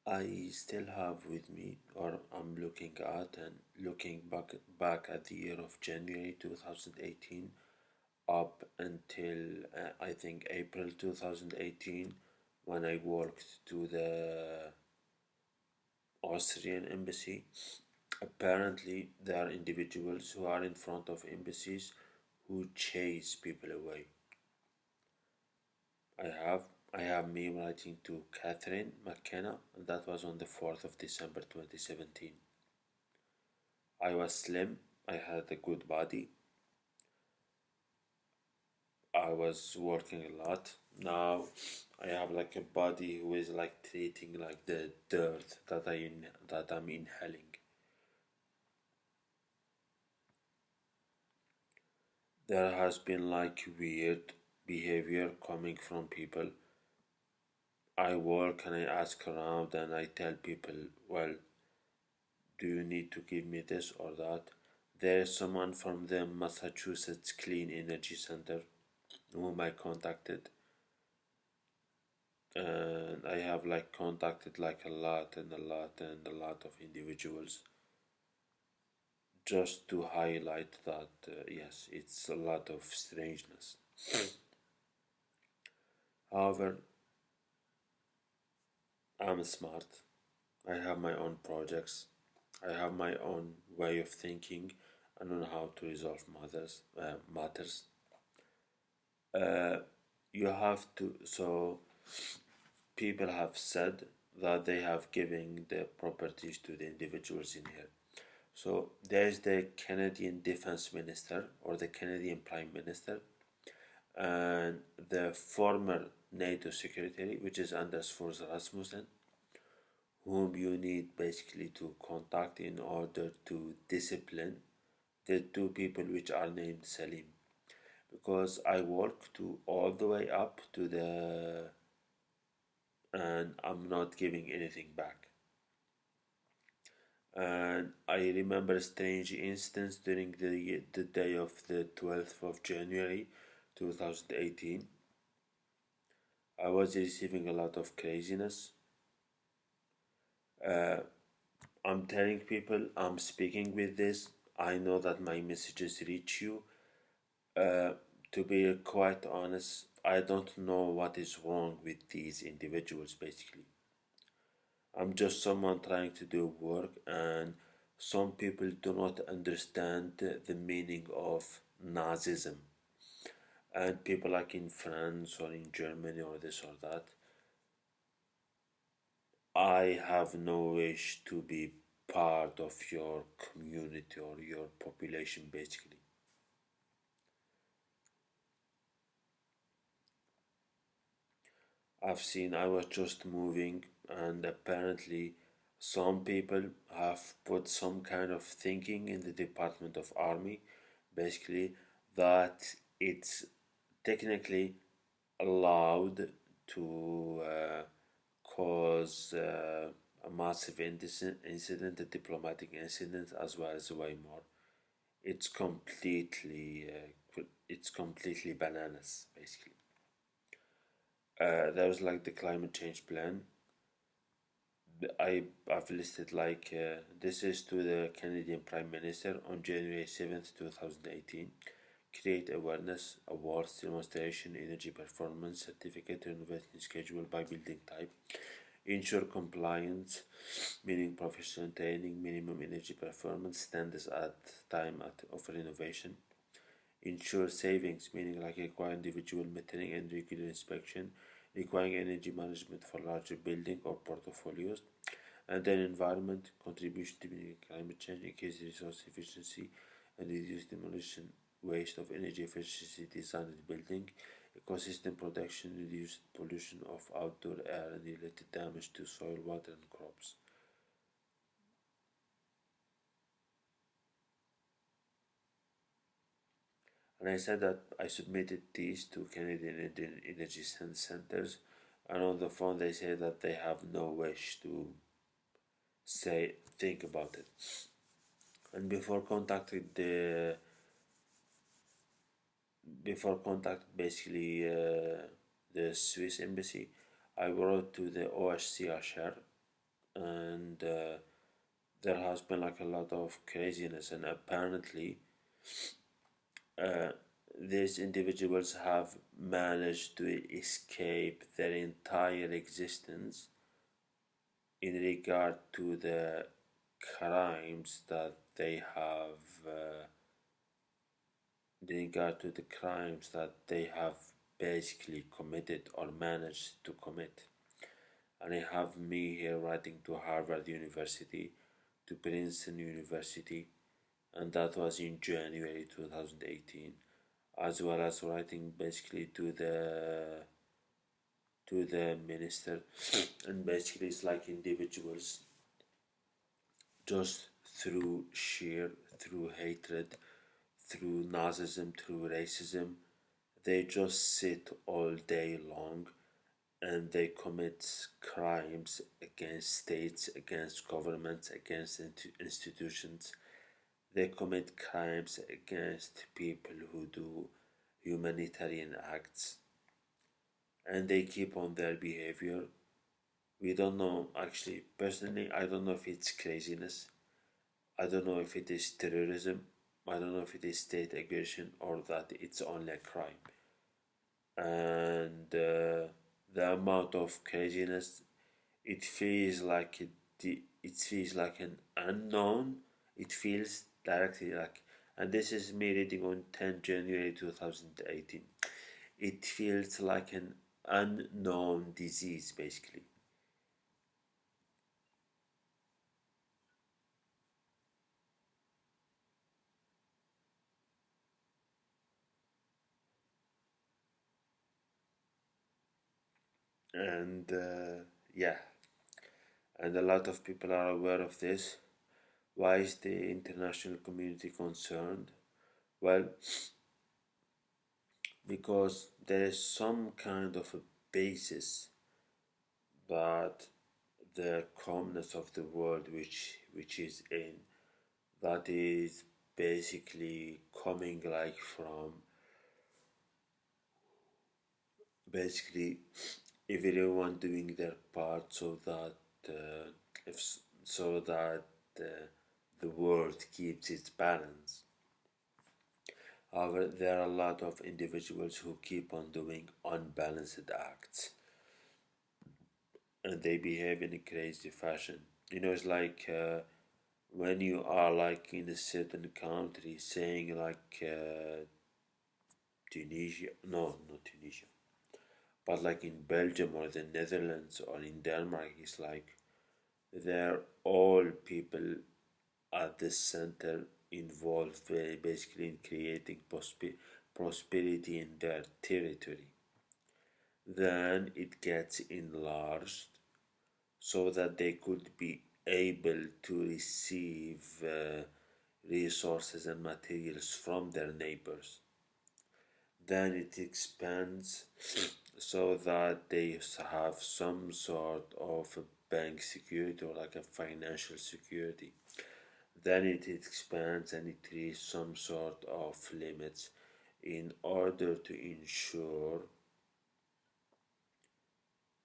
I still have with me, or I'm looking at and looking back at the year of January 2018 up until I think April 2018 when I worked to the Austrian embassy. Apparently, there are individuals who are in front of embassies who chase people away. I have I have me writing to Catherine McKenna, and that was on the 4th of December 2017. I was slim, I had a good body, I was working a lot. Now I have like a body who is like treating like the dirt that I'm inhaling. There has been like weird behavior coming from people. I work and I ask around and I tell people, well, do you need to give me this or that? There is someone from the Massachusetts Clean Energy Center whom I contacted, and I have like contacted like a lot and a lot and a lot of individuals just to highlight that yes, it's a lot of strangeness. However, I'm smart. I have my own projects. I have my own way of thinking and on how to resolve matters. Uh, you have to. So people have said that they have given the properties to the individuals in here. So there is the Canadian Defense Minister or the Canadian Prime Minister and the former NATO Secretary, which is Anders Fogh Rasmussen, whom you need basically to contact in order to discipline the two people which are named Salim. Because I work to all the way up to the and I'm not giving anything back. And I remember a strange instance during the day of the 12th of January 2018. I was receiving a lot of craziness. Uh, I'm telling people I'm speaking with this. I know that my messages reach you. Uh, to be quite honest, I don't know what is wrong with these individuals basically. I'm just someone trying to do work, and some people do not understand the meaning of Nazism. And people like in France or in Germany or this or that, I have no wish to be part of your community or your population basically. I was just moving, and apparently, some people have put some kind of thinking in the Department of Army, basically, that it's technically allowed to cause a massive incident, a diplomatic incident, as well as way more. It's completely bananas, basically. There was like the climate change plan. I've listed like this is to the Canadian Prime Minister on January 7th, 2018. Create awareness, awards, demonstration, energy performance, certificate, renovation schedule by building type. Ensure compliance, meaning professional training, minimum energy performance, standards at time of renovation. Ensure savings, meaning like require individual metering and regular inspection, requiring energy management for larger building or portfolios. And then environment, contribution to climate change, increase resource efficiency and reduce demolition waste of energy efficiency designed building, ecosystem protection, reduce pollution of outdoor air and related damage to soil, water and crops. And I said that I submitted these to Canadian Energy Centers, and on the phone they say that they have no wish to think about it. And before contact basically the Swiss embassy, I wrote to the OHCHR and there has been like a lot of craziness, and apparently uh, these individuals have managed to escape their entire existence in regard to the crimes that they have in regard to the crimes that they have basically committed or managed to commit. And I have me here writing to Harvard University, to Princeton University, and that was in January 2018, as well as writing basically to the minister. And basically it's like individuals just through hatred, through Nazism, through racism, they just sit all day long and they commit crimes against states, against governments, against institutions. They commit crimes against people who do humanitarian acts, and they keep on their behavior. We don't know, actually, personally, I don't know if it's craziness. I don't know if it is terrorism. I don't know if it is state aggression or that it's only a crime. And the amount of craziness, it feels like it feels like an unknown. It feels directly like, and this is me reading on 10 January 2018. It feels like an unknown disease, basically. And yeah, and a lot of people are aware of this. Why is the international community concerned? Well, because there is some kind of a basis that the calmness of the world which is in, that is basically coming like from basically everyone doing their part so that if so that the world keeps its balance. However, there are a lot of individuals who keep on doing unbalanced acts and they behave in a crazy fashion. It's like when you are like in a certain country saying like Tunisia, no, not Tunisia, but like in Belgium or the Netherlands or in Denmark, it's like they're all people at the center involved basically in creating prosperity in their territory. Then it gets enlarged so that they could be able to receive resources and materials from their neighbors. Then it expands so that they have some sort of a bank security or like a financial security. Then it expands and it reaches some sort of limits in order to ensure,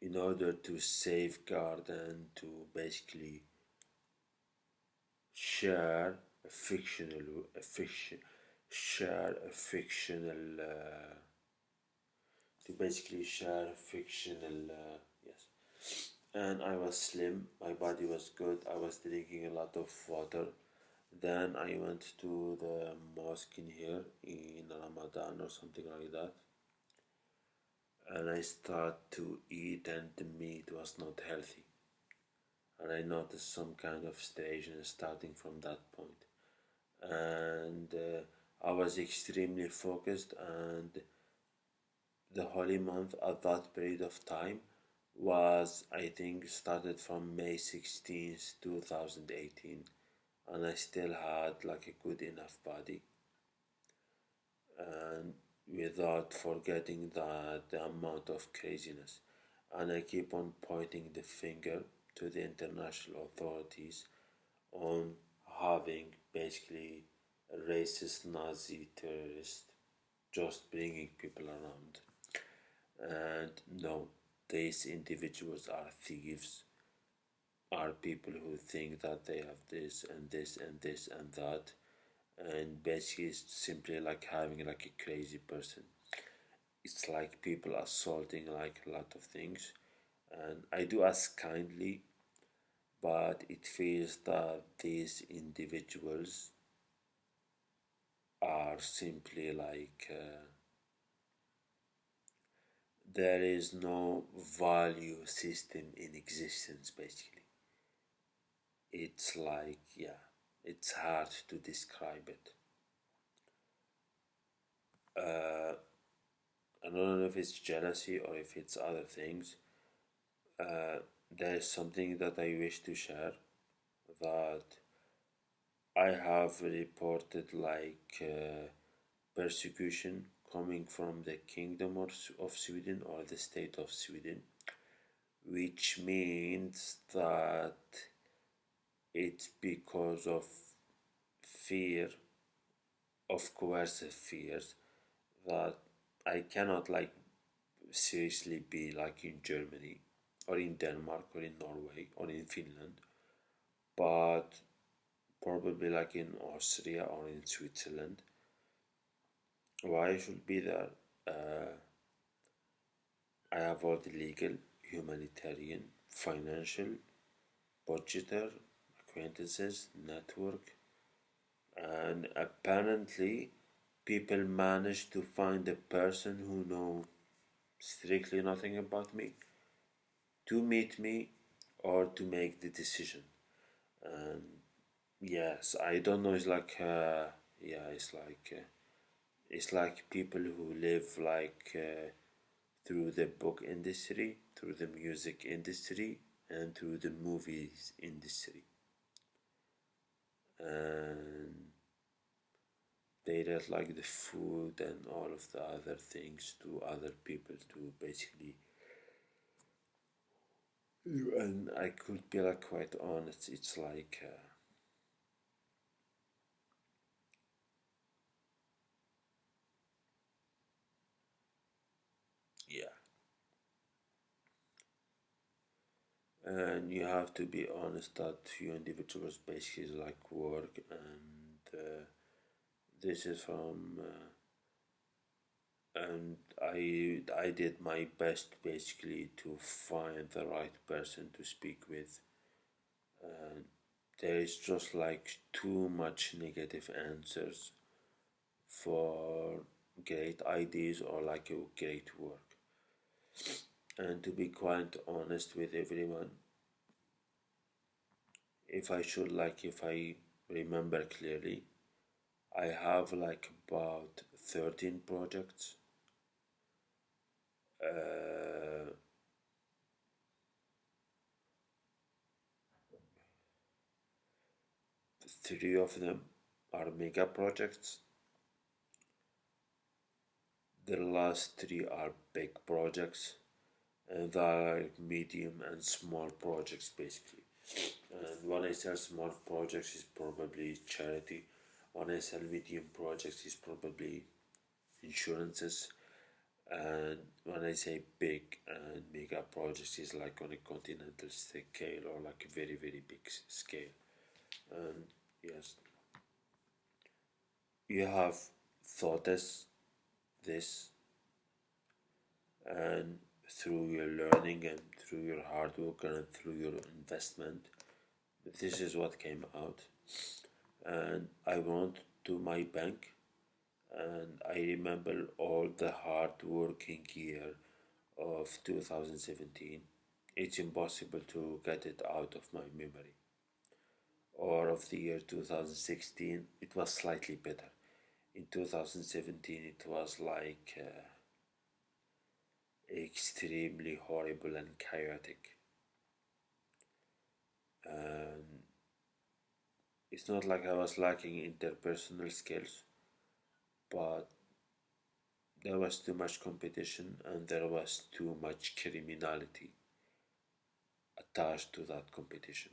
in order to safeguard and to basically share a fictional, a fiction, share a fictional, to basically share a fictional, yes. And I was slim, my body was good, I was drinking a lot of water. Then I went to the mosque in here in Ramadan or something like that, and I started to eat, and the meat was not healthy. And I noticed some kind of strangeness starting from that point. And I was extremely focused, and the holy month at that period of time was, I think, started from May 16th, 2018, and I still had like a good enough body, and without forgetting the amount of craziness. And I keep on pointing the finger to the international authorities on having basically a racist Nazi terrorist just bringing people around. And no, these individuals are thieves. are people who think that they have this and this and this and that, and basically it's simply like having like a crazy person. It's like people assaulting like a lot of things, and I do ask kindly, but it feels that these individuals are simply like there is no value system in existence basically. It's like, yeah, it's hard to describe it. uh, I don't know if it's jealousy or if it's other things. There is something that I wish to share, that I have reported like persecution coming from the kingdom of Sweden or the state of Sweden, which means that it's because of fear, of coercive fears, that I cannot like seriously be like in Germany or in Denmark or in Norway or in Finland, but probably like in Austria or in Switzerland. Why I should be there? Uh, I have all the legal, humanitarian, financial, budgeter, acquaintances, network, and apparently people manage to find a person who know strictly nothing about me to meet me or to make the decision. And yes, I don't know. It's like yeah, it's like people who live like through the book industry, through the music industry, and through the movies industry, and they let like the food and all of the other things to other people to basically. And I could be like quite honest. It's like yeah, and you have to be honest that few individuals basically like work, and this is from and I did my best basically to find the right person to speak with, and there is just like too much negative answers for great ideas or like a great work. And to be quite honest with everyone, if I remember clearly, I have like about 13 projects. Uh, Three of them are mega projects. The last three are big projects, and they are medium and small projects basically. And when I say small projects, is probably charity. When I sell medium projects, is probably insurances. And when I say big and mega projects, is like on a continental scale or like a very very big scale. And yes, you have thought this, and through your learning and through your hard work and through your investment, this is what came out. And I went to my bank, and I remember all the hard working year of 2017. It's impossible to get it out of my memory. Or of the year 2016, it was slightly better. In 2017, it was like extremely horrible and chaotic. And it's not like I was lacking interpersonal skills, but there was too much competition and there was too much criminality attached to that competition.